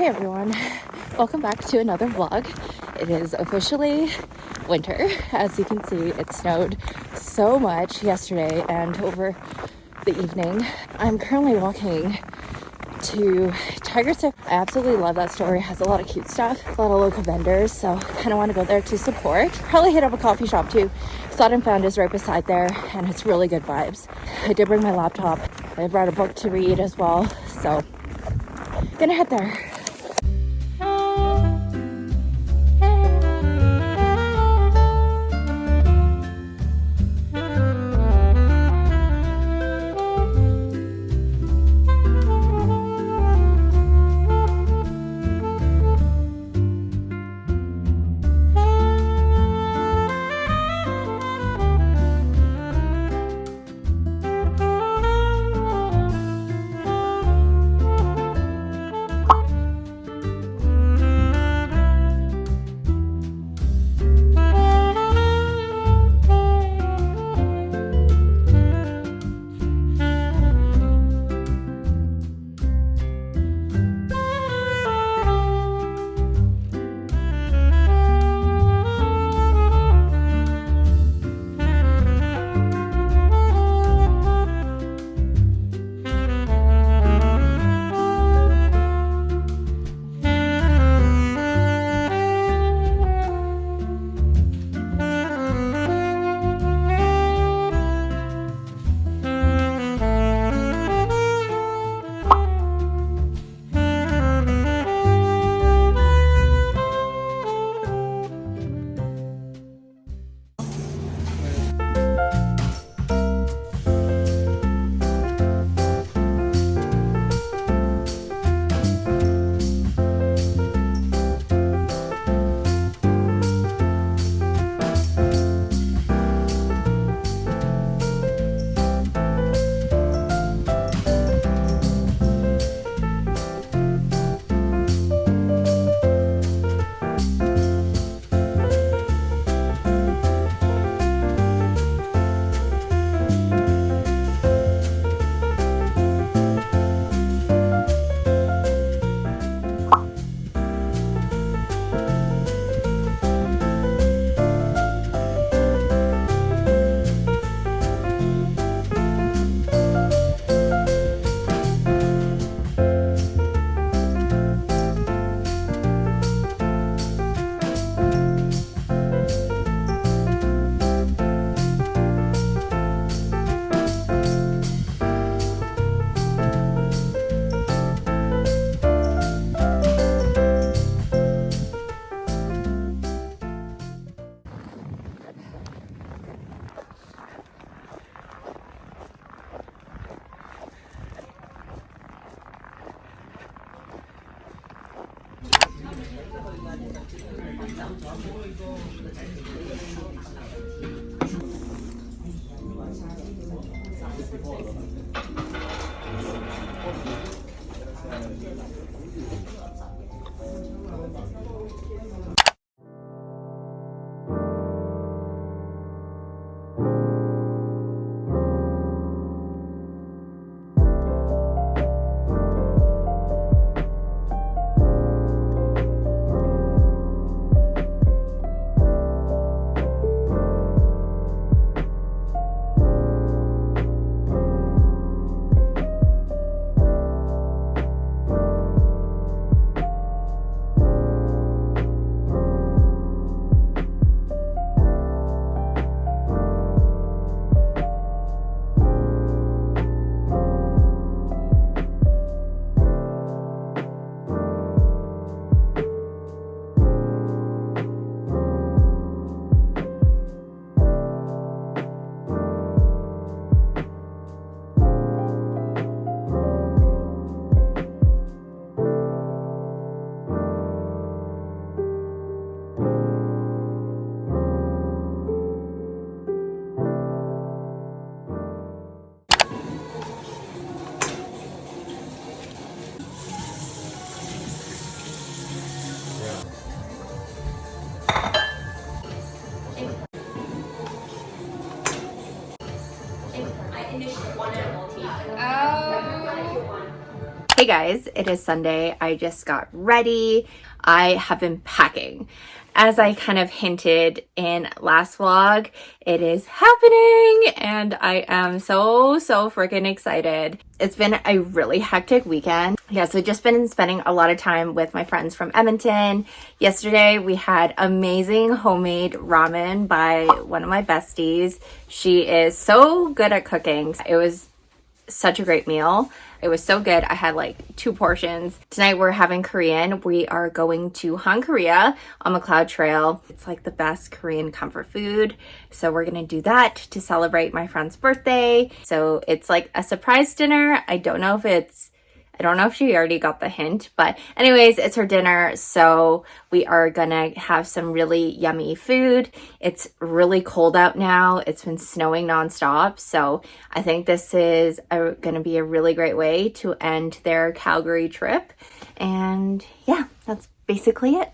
everyone, welcome back to another vlog. It is officially winter. As you can see, it snowed so much yesterday and over the evening. I'm currently walking to Tiger Stick. I absolutely love that store. It has a lot of cute stuff, a lot of local vendors, so kind of want to go there to support. Probably hit up a coffee shop too. Sought&Found is right beside there and it's really good vibes. I did bring my laptop. I brought a book to read as well, so gonna head there. guys, it is Sunday. I just got ready. I have been packing. As I kind of hinted in last vlog, it is happening and I am so freaking excited. It's been a really hectic weekend. Yeah, so just been spending a lot of time with my friends from Edmonton. Yesterday we had amazing homemade ramen by one of my besties. She is so good at cooking. It was such a great meal. It was so good. I had like 2 portions. Tonight we're having Korean. We are going to Han Korea on McLeod Trail. It's like the best Korean comfort food. So we're gonna do that to celebrate my friend's birthday. So it's like a surprise dinner. I don't know if she already got the hint, but anyways, it's her dinner. So we are gonna have some really yummy food. It's really cold out now. It's been snowing nonstop. So I think this is gonna be a really great way to end their Calgary trip. And yeah, that's basically it.